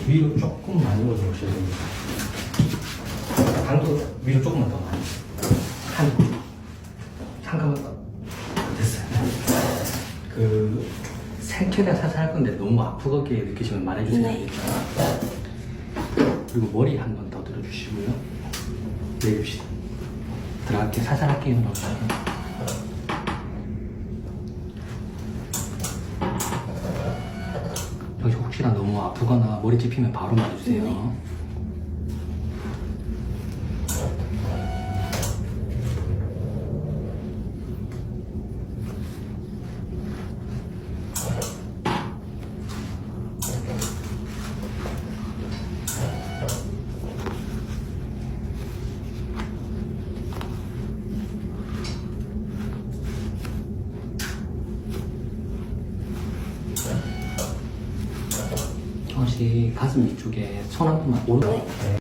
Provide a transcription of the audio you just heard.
위로 조금 많이 올려주셔야 됩니다. 방도 위로 조금만 더 많이. 잠깐만 더. 됐어요. 생채가 살살 할 건데 너무 아프게 느끼시면 말해주세요. 네. 그리고 머리 한 번 더 들어주시고요. 내립시다. 들어갈게. 살살 할게요. 여기 혹시나 너무 아프거나 머리 찝히면 바로 말해주세요. 네. 혹시 가슴 이쪽에 손 한 번만 오른쪽.